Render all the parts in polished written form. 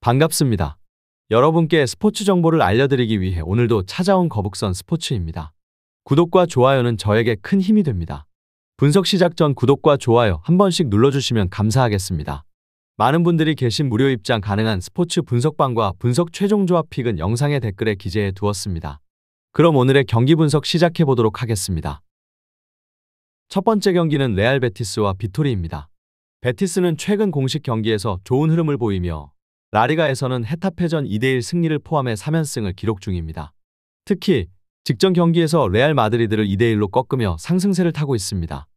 반갑습니다. 여러분께 스포츠 정보를 알려드리기 위해 오늘도 찾아온 거북선 스포츠입니다. 구독과 좋아요는 저에게 큰 힘이 됩니다. 분석 시작 전 구독과 좋아요 한 번씩 눌러주시면 감사하겠습니다. 많은 분들이 계신 무료 입장 가능한 스포츠 분석방과 분석 최종 조합 픽은 영상의 댓글에 기재해 두었습니다. 그럼 오늘의 경기 분석 시작해 보도록 하겠습니다. 첫 번째 경기는 레알 베티스와 비토리입니다. 베티스는 최근 공식 경기에서 좋은 흐름을 보이며 라리가에서는 헤타페전 2대1 승리를 포함해 3연승을 기록 중입니다. 특히 직전 경기에서 레알 마드리드를 2대1로 꺾으며 상승세를 타고 있습니다.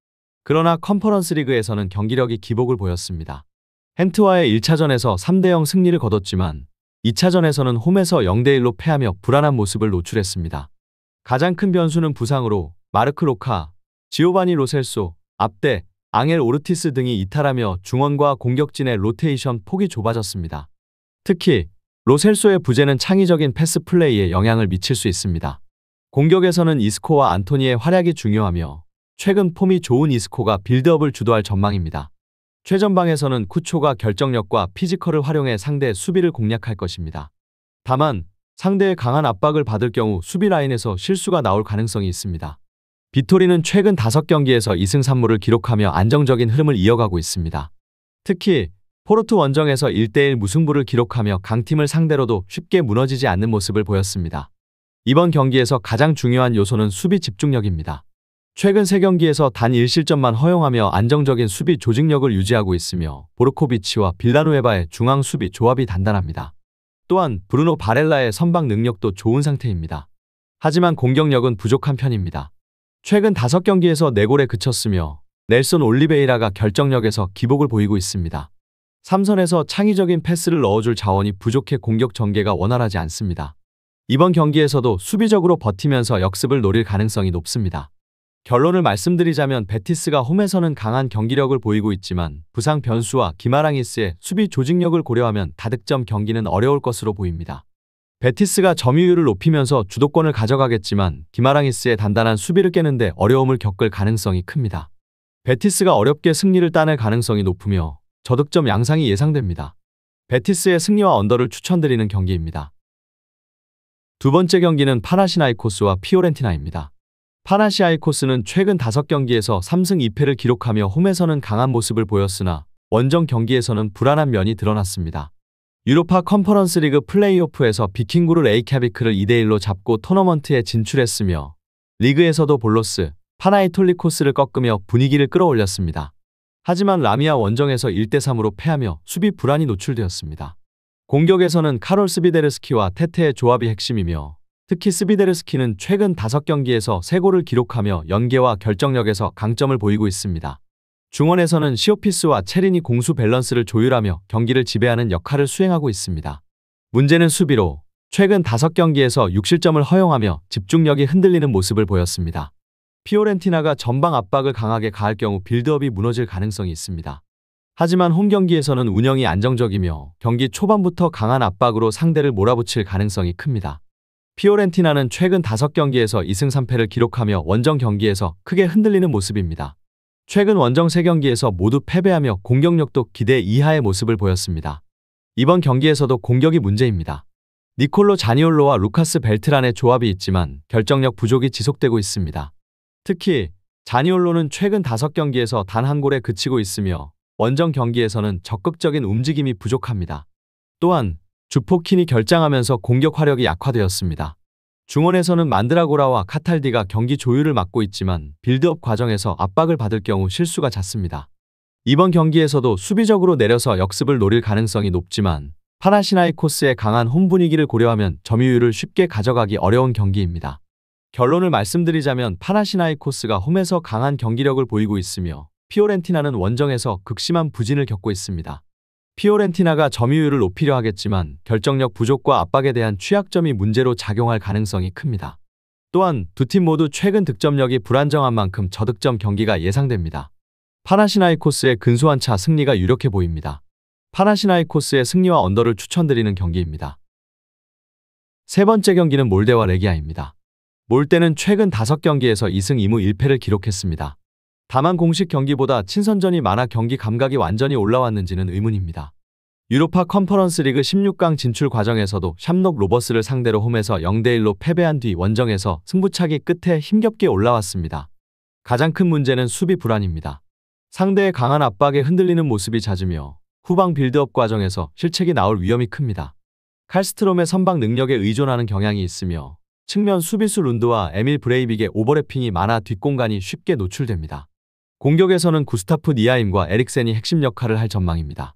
그러나 컨퍼런스 리그에서는 경기력이 기복을 보였습니다. 헨트와의 1차전에서 3대0 승리를 거뒀지만 2차전에서는 홈에서 0대1로 패하며 불안한 모습을 노출했습니다. 가장 큰 변수는 부상으로 마르크 로카, 지오바니 로셀소, 압데, 앙헬 오르티스 등이 이탈하며 중원과 공격진의 로테이션 폭이 좁아졌습니다. 특히 로셀소의 부재는 창의적인 패스 플레이에 영향을 미칠 수 있습니다. 공격에서는 이스코와 안토니의 활약이 중요하며 최근 폼이 좋은 이스코가 빌드업을 주도할 전망입니다. 최전방에서는 쿠초가 결정력과 피지컬을 활용해 상대의 수비를 공략할 것입니다. 다만 상대의 강한 압박을 받을 경우 수비 라인에서 실수가 나올 가능성이 있습니다. 비토리는 최근 5경기에서 2승 3무를 기록하며 안정적인 흐름을 이어가고 있습니다. 특히 포르투 원정에서 1대1 무승부를 기록하며 강팀을 상대로도 쉽게 무너지지 않는 모습을 보였습니다. 이번 경기에서 가장 중요한 요소는 수비 집중력입니다. 최근 3경기에서 단 1실점만 허용하며 안정적인 수비 조직력을 유지하고 있으며 보르코비치와 빌라누에바의 중앙 수비 조합이 단단합니다. 또한 브루노 바렐라의 선방 능력도 좋은 상태입니다. 하지만 공격력은 부족한 편입니다. 최근 5경기에서 4골에 그쳤으며 넬손 올리베이라가 결정력에서 기복을 보이고 있습니다. 3선에서 창의적인 패스를 넣어줄 자원이 부족해 공격 전개가 원활하지 않습니다. 이번 경기에서도 수비적으로 버티면서 역습을 노릴 가능성이 높습니다. 결론을 말씀드리자면 베티스가 홈에서는 강한 경기력을 보이고 있지만 부상 변수와 기마랑이스의 수비 조직력을 고려하면 다득점 경기는 어려울 것으로 보입니다. 베티스가 점유율을 높이면서 주도권을 가져가겠지만 기마랑이스의 단단한 수비를 깨는데 어려움을 겪을 가능성이 큽니다. 베티스가 어렵게 승리를 따낼 가능성이 높으며 저득점 양상이 예상됩니다. 베티스의 승리와 언더를 추천드리는 경기입니다. 두 번째 경기는 파나시나이코스와 피오렌티나입니다. 파나시아이코스는 최근 5경기에서 3승 2패를 기록하며 홈에서는 강한 모습을 보였으나 원정 경기에서는 불안한 면이 드러났습니다. 유로파 컨퍼런스 리그 플레이오프에서 비킹구르 레이캬비크를 2대1로 잡고 토너먼트에 진출했으며 리그에서도 볼로스, 파나이톨리코스를 꺾으며 분위기를 끌어올렸습니다. 하지만 라미아 원정에서 1대3으로 패하며 수비 불안이 노출되었습니다. 공격에서는 카롤 스비데르스키와 테테의 조합이 핵심이며 특히 스비데르스키는 최근 5경기에서 3골을 기록하며 연계와 결정력에서 강점을 보이고 있습니다. 중원에서는 시오피스와 체린이 공수 밸런스를 조율하며 경기를 지배하는 역할을 수행하고 있습니다. 문제는 수비로 최근 5경기에서 6실점을 허용하며 집중력이 흔들리는 모습을 보였습니다. 피오렌티나가 전방 압박을 강하게 가할 경우 빌드업이 무너질 가능성이 있습니다. 하지만 홈 경기에서는 운영이 안정적이며 경기 초반부터 강한 압박으로 상대를 몰아붙일 가능성이 큽니다. 피오렌티나는 최근 5경기에서 2승 3패를 기록하며 원정 경기에서 크게 흔들리는 모습입니다. 최근 원정 3경기에서 모두 패배하며 공격력도 기대 이하의 모습을 보였습니다. 이번 경기에서도 공격이 문제입니다. 니콜로 자니올로와 루카스 벨트란의 조합이 있지만 결정력 부족이 지속되고 있습니다. 특히 자니올로는 최근 5경기에서 단 1골에 그치고 있으며 원정 경기에서는 적극적인 움직임이 부족합니다. 또한 주포킨이 결장하면서 공격 화력이 약화되었습니다. 중원에서는 만드라고라와 카탈디가 경기 조율을 맡고 있지만 빌드업 과정에서 압박을 받을 경우 실수가 잦습니다. 이번 경기에서도 수비적으로 내려서 역습을 노릴 가능성이 높지만 파나시나이코스의 강한 홈 분위기를 고려하면 점유율을 쉽게 가져가기 어려운 경기입니다. 결론을 말씀드리자면 파나시나이코스가 홈에서 강한 경기력을 보이고 있으며 피오렌티나는 원정에서 극심한 부진을 겪고 있습니다. 피오렌티나가 점유율을 높이려 하겠지만 결정력 부족과 압박에 대한 취약점이 문제로 작용할 가능성이 큽니다. 또한 두 팀 모두 최근 득점력이 불안정한 만큼 저득점 경기가 예상됩니다. 파나시나이코스의 근소한 차 승리가 유력해 보입니다. 파나시나이코스의 승리와 언더를 추천드리는 경기입니다. 세 번째 경기는 몰데와 레기아입니다. 몰데는 최근 5경기에서 2승 2무 1패를 기록했습니다. 다만 공식 경기보다 친선전이 많아 경기 감각이 완전히 올라왔는지는 의문입니다. 유로파 컨퍼런스 리그 16강 진출 과정에서도 샴록 로버스를 상대로 홈에서 0대1로 패배한 뒤 원정에서 승부차기 끝에 힘겹게 올라왔습니다. 가장 큰 문제는 수비 불안입니다. 상대의 강한 압박에 흔들리는 모습이 잦으며 후방 빌드업 과정에서 실책이 나올 위험이 큽니다. 칼스트롬의 선방 능력에 의존하는 경향이 있으며 측면 수비수 룬드와 에밀 브레이빅의 오버래핑이 많아 뒷공간이 쉽게 노출됩니다. 공격에서는 구스타프 니아임과 에릭센이 핵심 역할을 할 전망입니다.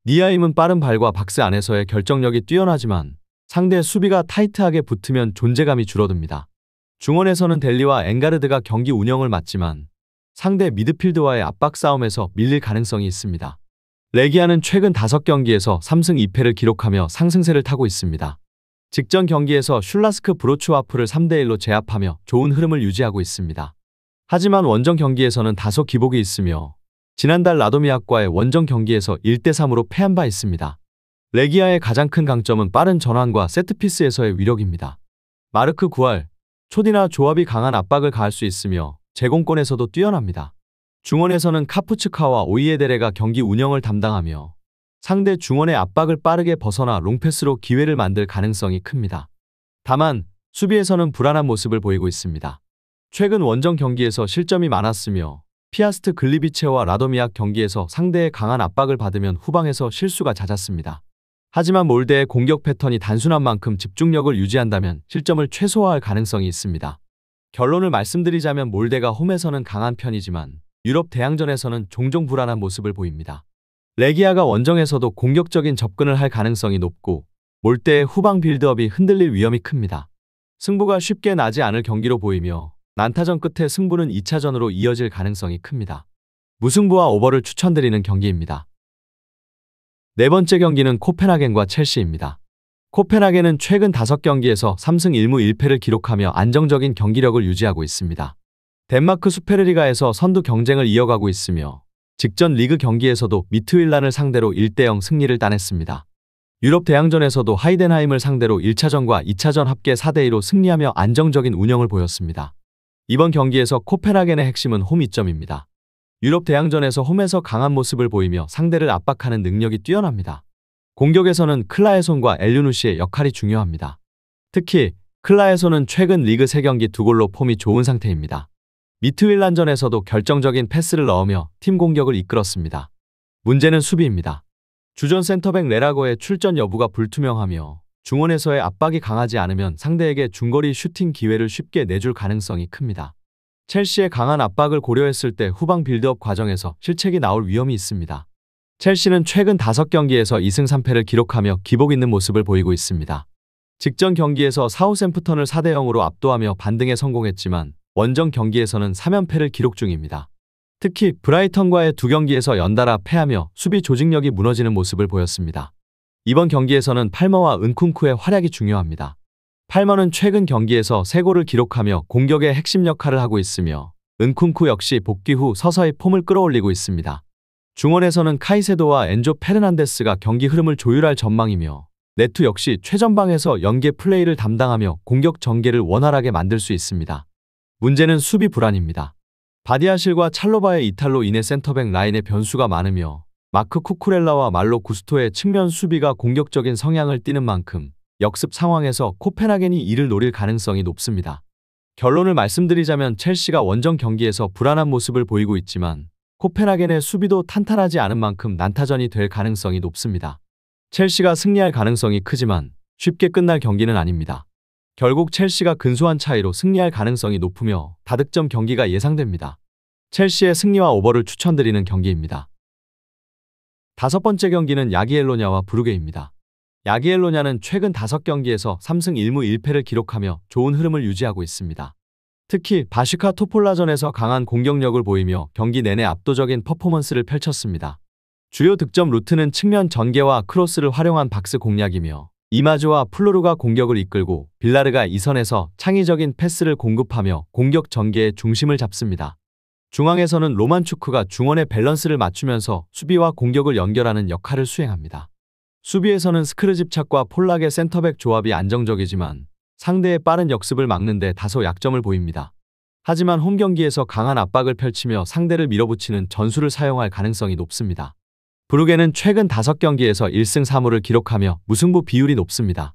니아임은 빠른 발과 박스 안에서의 결정력이 뛰어나지만 상대의 수비가 타이트하게 붙으면 존재감이 줄어듭니다. 중원에서는 델리와 엥가르드가 경기 운영을 맡지만 상대 미드필드와의 압박 싸움에서 밀릴 가능성이 있습니다. 레기아는 최근 5경기에서 3승 2패를 기록하며 상승세를 타고 있습니다. 직전 경기에서 슐라스크 브로츠와프를 3대1로 제압하며 좋은 흐름을 유지하고 있습니다. 하지만 원정 경기에서는 다소 기복이 있으며 지난달 라도미악과의 원정 경기에서 1대3으로 패한 바 있습니다. 레기아의 가장 큰 강점은 빠른 전환과 세트피스에서의 위력입니다. 마르크 구알, 초디나 조합이 강한 압박을 가할 수 있으며 제공권에서도 뛰어납니다. 중원에서는 카푸츠카와 오이에데레가 경기 운영을 담당하며 상대 중원의 압박을 빠르게 벗어나 롱패스로 기회를 만들 가능성이 큽니다. 다만 수비에서는 불안한 모습을 보이고 있습니다. 최근 원정 경기에서 실점이 많았으며 피아스트 글리비체와 라도미악 경기에서 상대의 강한 압박을 받으면 후방에서 실수가 잦았습니다. 하지만 몰데의 공격 패턴이 단순한 만큼 집중력을 유지한다면 실점을 최소화할 가능성이 있습니다. 결론을 말씀드리자면 몰데가 홈에서는 강한 편이지만 유럽 대항전에서는 종종 불안한 모습을 보입니다. 레기아가 원정에서도 공격적인 접근을 할 가능성이 높고 몰데의 후방 빌드업이 흔들릴 위험이 큽니다. 승부가 쉽게 나지 않을 경기로 보이며 난타전 끝에 승부는 2차전으로 이어질 가능성이 큽니다. 무승부와 오버를 추천드리는 경기입니다. 네 번째 경기는 코펜하겐과 첼시입니다. 코펜하겐은 최근 5경기에서 3승 1무 1패를 기록하며 안정적인 경기력을 유지하고 있습니다. 덴마크 수페르리가에서 선두 경쟁을 이어가고 있으며 직전 리그 경기에서도 미트윌란을 상대로 1대0 승리를 따냈습니다. 유럽 대항전에서도 하이덴하임을 상대로 1차전과 2차전 합계 4대2로 승리하며 안정적인 운영을 보였습니다. 이번 경기에서 코펜하겐의 핵심은 홈 이점입니다. 유럽 대항전에서 홈에서 강한 모습을 보이며 상대를 압박하는 능력이 뛰어납니다. 공격에서는 클라에손과 엘류누시의 역할이 중요합니다. 특히 클라에손은 최근 리그 3경기 2골로 폼이 좋은 상태입니다. 미트윌란전에서도 결정적인 패스를 넣으며 팀 공격을 이끌었습니다. 문제는 수비입니다. 주전 센터백 레라거의 출전 여부가 불투명하며 중원에서의 압박이 강하지 않으면 상대에게 중거리 슈팅 기회를 쉽게 내줄 가능성이 큽니다. 첼시의 강한 압박을 고려했을 때 후방 빌드업 과정에서 실책이 나올 위험이 있습니다. 첼시는 최근 5경기에서 2승 3패를 기록하며 기복 있는 모습을 보이고 있습니다. 직전 경기에서 사우샘프턴을 4대0으로 압도하며 반등에 성공했지만 원정 경기에서는 3연패를 기록 중입니다. 특히 브라이턴과의 2경기에서 연달아 패하며 수비 조직력이 무너지는 모습을 보였습니다. 이번 경기에서는 팔머와 은쿤쿠의 활약이 중요합니다. 팔머는 최근 경기에서 3골을 기록하며 공격의 핵심 역할을 하고 있으며 은쿤쿠 역시 복귀 후 서서히 폼을 끌어올리고 있습니다. 중원에서는 카이세도와 엔조 페르난데스가 경기 흐름을 조율할 전망이며 네투 역시 최전방에서 연계 플레이를 담당하며 공격 전개를 원활하게 만들 수 있습니다. 문제는 수비 불안입니다. 바디아실과 찰로바의 이탈로 인해 센터백 라인의 변수가 많으며 마크 쿠쿠렐라와 말로 구스토의 측면 수비가 공격적인 성향을 띠는 만큼 역습 상황에서 코펜하겐이 이를 노릴 가능성이 높습니다. 결론을 말씀드리자면 첼시가 원정 경기에서 불안한 모습을 보이고 있지만 코펜하겐의 수비도 탄탄하지 않은 만큼 난타전이 될 가능성이 높습니다. 첼시가 승리할 가능성이 크지만 쉽게 끝날 경기는 아닙니다. 결국 첼시가 근소한 차이로 승리할 가능성이 높으며 다득점 경기가 예상됩니다. 첼시의 승리와 오버를 추천드리는 경기입니다. 5번째 경기는 야기엘로냐와 브루게입니다. 야기엘로냐는 최근 5경기에서 3승 1무 1패를 기록하며 좋은 흐름을 유지하고 있습니다. 특히 바슈카 토폴라전에서 강한 공격력을 보이며 경기 내내 압도적인 퍼포먼스를 펼쳤습니다. 주요 득점 루트는 측면 전개와 크로스를 활용한 박스 공략이며 이마즈와 플루르가 공격을 이끌고 빌라르가 이선에서 창의적인 패스를 공급하며 공격 전개의 중심을 잡습니다. 중앙에서는 로만추크가 중원의 밸런스를 맞추면서 수비와 공격을 연결하는 역할을 수행합니다. 수비에서는 스크르집착과 폴락의 센터백 조합이 안정적이지만 상대의 빠른 역습을 막는 데 다소 약점을 보입니다. 하지만 홈경기에서 강한 압박을 펼치며 상대를 밀어붙이는 전술을 사용할 가능성이 높습니다. 브루게는 최근 5경기에서 1승 3무를 기록하며 무승부 비율이 높습니다.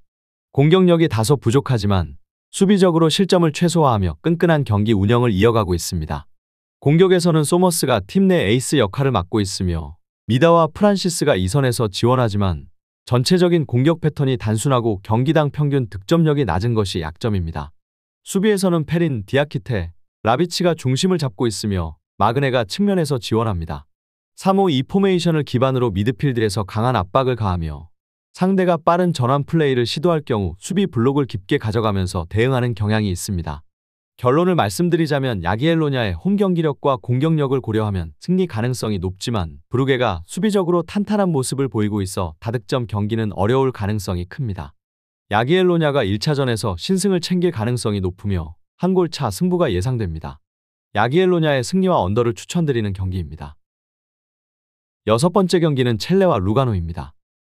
공격력이 다소 부족하지만 수비적으로 실점을 최소화하며 끈끈한 경기 운영을 이어가고 있습니다. 공격에서는 소머스가 팀 내 에이스 역할을 맡고 있으며 미다와 프란시스가 2선에서 지원하지만 전체적인 공격 패턴이 단순하고 경기당 평균 득점력이 낮은 것이 약점입니다. 수비에서는 페린, 디아키테, 라비치가 중심을 잡고 있으며 마그네가 측면에서 지원합니다. 3-5-2 포메이션을 기반으로 미드필드에서 강한 압박을 가하며 상대가 빠른 전환 플레이를 시도할 경우 수비 블록을 깊게 가져가면서 대응하는 경향이 있습니다. 결론을 말씀드리자면 야기엘로냐의 홈 경기력과 공격력을 고려하면 승리 가능성이 높지만 브루게가 수비적으로 탄탄한 모습을 보이고 있어 다득점 경기는 어려울 가능성이 큽니다. 야기엘로냐가 1차전에서 신승을 챙길 가능성이 높으며 한 골 차 승부가 예상됩니다. 야기엘로냐의 승리와 언더를 추천드리는 경기입니다. 6번째 경기는 첼레와 루가노입니다.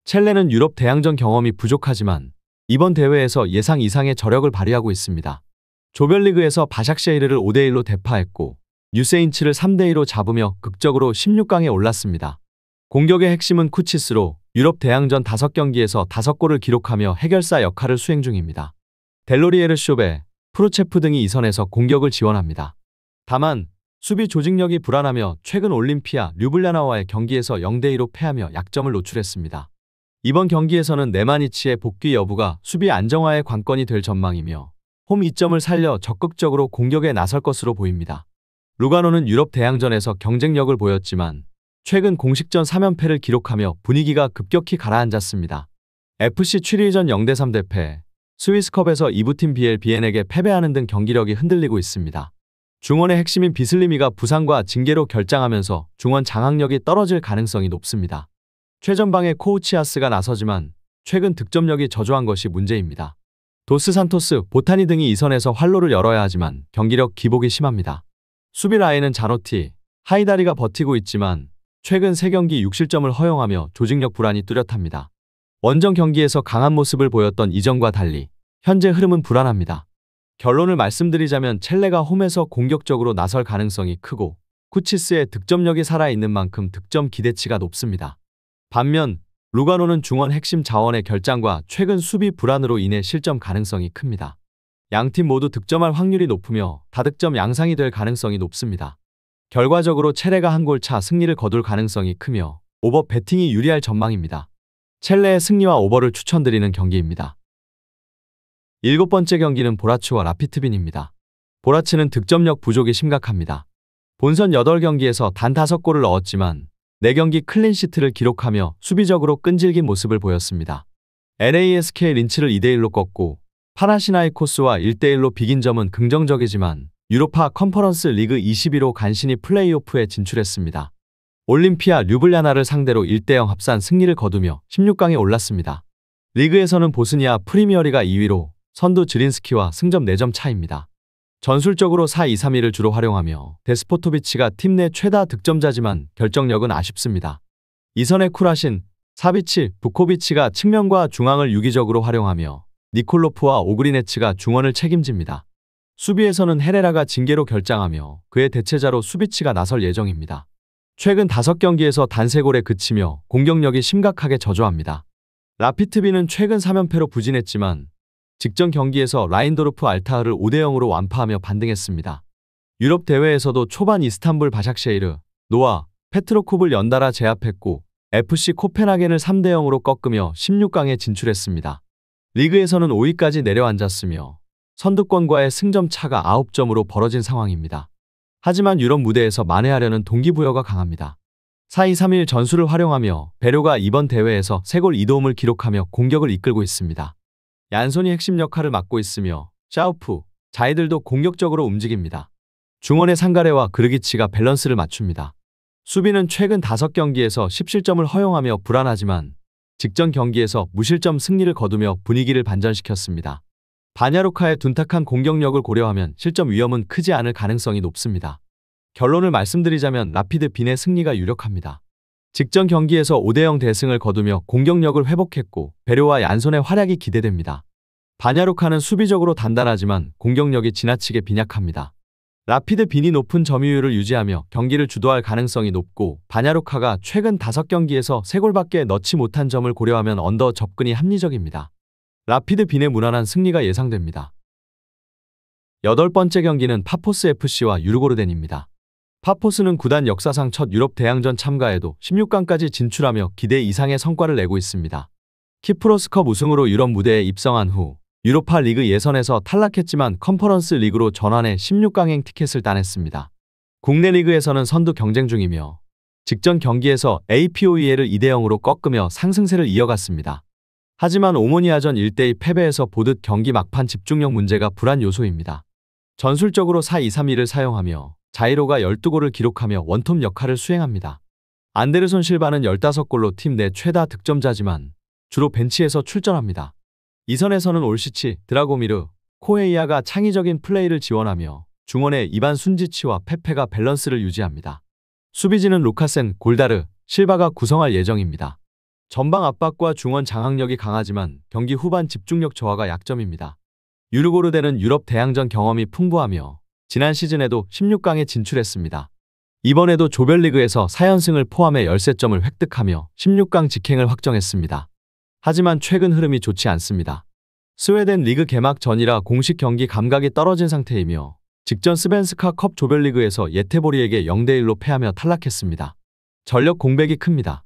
첼레는 유럽 대항전 경험이 부족하지만 이번 대회에서 예상 이상의 저력을 발휘하고 있습니다. 조별리그에서 바샥쉐이르를 5-1로 대파했고 뉴세인츠를 3-2로 잡으며 극적으로 16강에 올랐습니다. 공격의 핵심은 쿠치스로 유럽 대항전 5경기에서 5골을 기록하며 해결사 역할을 수행 중입니다. 델로리에르 쇼베, 프루체프 등이 이 선에서 공격을 지원합니다. 다만 수비 조직력이 불안하며 최근 올림피아 류블리아나와의 경기에서 0-2로 패하며 약점을 노출했습니다. 이번 경기에서는 네마니치의 복귀 여부가 수비 안정화의 관건이 될 전망이며 홈 이점을 살려 적극적으로 공격에 나설 것으로 보입니다. 루가노는 유럽 대항전에서 경쟁력을 보였지만 최근 공식전 3연패를 기록하며 분위기가 급격히 가라앉았습니다. FC 취리히전 0-3 대패, 스위스컵에서 2부팀 비엘비엔에게 패배하는 등 경기력이 흔들리고 있습니다. 중원의 핵심인 비슬리미가 부상과 징계로 결장하면서 중원 장악력이 떨어질 가능성이 높습니다. 최전방에 코우치아스가 나서지만 최근 득점력이 저조한 것이 문제입니다. 도스 산토스, 보타니 등이 이 선에서 활로를 열어야 하지만 경기력 기복이 심합니다. 수비 라인은 자노티, 하이다리가 버티고 있지만 최근 3경기 6실점을 허용하며 조직력 불안이 뚜렷합니다. 원정 경기에서 강한 모습을 보였던 이전과 달리 현재 흐름은 불안합니다. 결론을 말씀드리자면 첼레가 홈에서 공격적으로 나설 가능성이 크고 쿠치스의 득점력이 살아있는 만큼 득점 기대치가 높습니다. 반면 루가노는 중원 핵심 자원의 결장과 최근 수비 불안으로 인해 실점 가능성이 큽니다. 양팀 모두 득점할 확률이 높으며 다득점 양상이 될 가능성이 높습니다. 결과적으로 첼레가 한 골 차 승리를 거둘 가능성이 크며 오버 배팅이 유리할 전망입니다. 첼레의 승리와 오버를 추천드리는 경기입니다. 7번째 경기는 보라츠와 라피트빈입니다. 보라츠는 득점력 부족이 심각합니다. 본선 8경기에서 단 5골을 넣었지만 4경기 클린시트를 기록하며 수비적으로 끈질긴 모습을 보였습니다. LASK 린츠를 2-1로 꺾고 파나시나이코스와 1-1로 비긴 점은 긍정적이지만 유로파 컨퍼런스 리그 22로 간신히 플레이오프에 진출했습니다. 올림피아 류블리아나를 상대로 1-0 합산 승리를 거두며 16강에 올랐습니다. 리그에서는 보스니아 프리미어리가 2위로 선두 지린스키와 승점 4점 차입니다. 전술적으로 4-2-3-1을 주로 활용하며 데스포토비치가 팀 내 최다 득점자지만 결정력은 아쉽습니다. 이선의 쿠라신, 사비치, 부코비치가 측면과 중앙을 유기적으로 활용하며 니콜로프와 오그리네츠가 중원을 책임집니다. 수비에서는 헤레라가 징계로 결장하며 그의 대체자로 수비치가 나설 예정입니다. 최근 5경기에서 단 3골에 그치며 공격력이 심각하게 저조합니다. 라피트빈은 최근 3연패로 부진했지만 직전 경기에서 라인도르프 알타흐를 5-0으로 완파하며 반등했습니다. 유럽 대회에서도 초반 이스탄불 바샥쉐이르, 노아, 페트로콥을 연달아 제압했고 FC 코펜하겐을 3-0으로 꺾으며 16강에 진출했습니다. 리그에서는 5위까지 내려앉았으며 선두권과의 승점 차가 9점으로 벌어진 상황입니다. 하지만 유럽 무대에서 만회하려는 동기부여가 강합니다. 4-2-3-1 전술을 활용하며 베료가 이번 대회에서 3골 2도움을 기록하며 공격을 이끌고 있습니다. 얀손이 핵심 역할을 맡고 있으며 샤우프, 자이들도 공격적으로 움직입니다. 중원의 상가레와 그르기치가 밸런스를 맞춥니다. 수비는 최근 5경기에서 10실점을 허용하며 불안하지만 직전 경기에서 무실점 승리를 거두며 분위기를 반전시켰습니다. 바냐루카의 둔탁한 공격력을 고려하면 실점 위험은 크지 않을 가능성이 높습니다. 결론을 말씀드리자면 라피드 빈의 승리가 유력합니다. 직전 경기에서 5-0 대승을 거두며 공격력을 회복했고 베료와 얀손의 활약이 기대됩니다. 바냐루카는 수비적으로 단단하지만 공격력이 지나치게 빈약합니다. 라피드 빈이 높은 점유율을 유지하며 경기를 주도할 가능성이 높고 바냐로카가 최근 5경기에서 3골밖에 넣지 못한 점을 고려하면 언더 접근이 합리적입니다. 라피드 빈의 무난한 승리가 예상됩니다. 8번째 경기는 파포스 FC와 유르고르덴입니다. 파포스는 구단 역사상 첫 유럽 대항전 참가에도 16강까지 진출하며 기대 이상의 성과를 내고 있습니다. 키프로스컵 우승으로 유럽 무대에 입성한 후 유로파 리그 예선에서 탈락했지만 컨퍼런스 리그로 전환해 16강행 티켓을 따냈습니다. 국내 리그에서는 선두 경쟁 중이며 직전 경기에서 APOEL을 2대0으로 꺾으며 상승세를 이어갔습니다. 하지만 오모니아전 1대2 패배에서 보듯 경기 막판 집중력 문제가 불안 요소입니다. 전술적으로 4-2-3-1을 사용하며 자이로가 12골을 기록하며 원톱 역할을 수행합니다. 안데르손 실바는 15골로 팀 내 최다 득점자지만 주로 벤치에서 출전합니다. 이선에서는 올시치, 드라고미르, 코헤이아가 창의적인 플레이를 지원하며 중원의 이반 순지치와 페페가 밸런스를 유지합니다. 수비진은 루카센, 골다르, 실바가 구성할 예정입니다. 전방 압박과 중원 장악력이 강하지만 경기 후반 집중력 저하가 약점입니다. 유르고르덴은 유럽 대항전 경험이 풍부하며 지난 시즌에도 16강에 진출했습니다. 이번에도 조별리그에서 4연승을 포함해 13점을 획득하며 16강 직행을 확정했습니다. 하지만 최근 흐름이 좋지 않습니다. 스웨덴 리그 개막 전이라 공식 경기 감각이 떨어진 상태이며 직전 스벤스카 컵 조별리그에서 예테보리에게 0대1로 패하며 탈락했습니다. 전력 공백이 큽니다.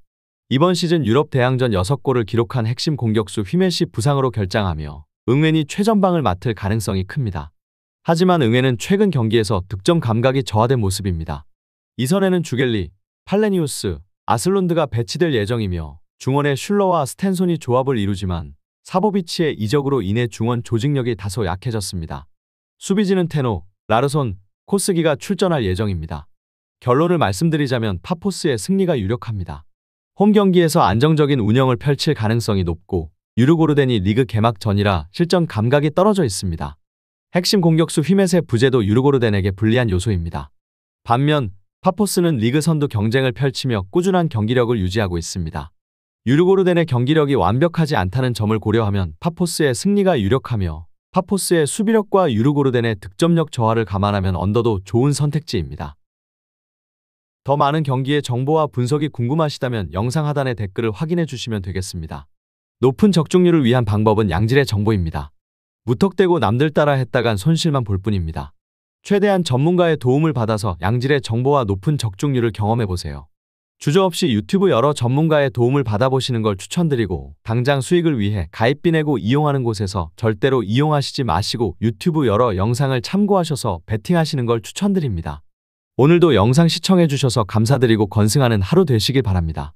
이번 시즌 유럽 대항전 6골을 기록한 핵심 공격수 휘메시 부상으로 결장하며 응웬이 최전방을 맡을 가능성이 큽니다. 하지만 응웬은 최근 경기에서 득점 감각이 저하된 모습입니다. 이선에는 주겔리, 팔레니우스, 아슬론드가 배치될 예정이며 중원의 슐러와 스탠손이 조합을 이루지만 사보비치의 이적으로 인해 중원 조직력이 다소 약해졌습니다. 수비진은 테노, 라르손, 코스기가 출전할 예정입니다. 결론을 말씀드리자면 파포스의 승리가 유력합니다. 홈 경기에서 안정적인 운영을 펼칠 가능성이 높고 유르고르덴이 리그 개막 전이라 실전 감각이 떨어져 있습니다. 핵심 공격수 휘멧의 부재도 유르고르덴에게 불리한 요소입니다. 반면 파포스는 리그 선두 경쟁을 펼치며 꾸준한 경기력을 유지하고 있습니다. 유르고르덴의 경기력이 완벽하지 않다는 점을 고려하면 파포스의 승리가 유력하며 파포스의 수비력과 유르고르덴의 득점력 저하를 감안하면 언더도 좋은 선택지입니다. 더 많은 경기의 정보와 분석이 궁금하시다면 영상 하단의 댓글을 확인해 주시면 되겠습니다. 높은 적중률을 위한 방법은 양질의 정보입니다. 무턱대고 남들 따라 했다간 손실만 볼 뿐입니다. 최대한 전문가의 도움을 받아서 양질의 정보와 높은 적중률을 경험해보세요. 주저없이 유튜브 여러 전문가의 도움을 받아보시는 걸 추천드리고 당장 수익을 위해 가입비 내고 이용하는 곳에서 절대로 이용하시지 마시고 유튜브 여러 영상을 참고하셔서 베팅하시는 걸 추천드립니다. 오늘도 영상 시청해주셔서 감사드리고 건승하는 하루 되시길 바랍니다.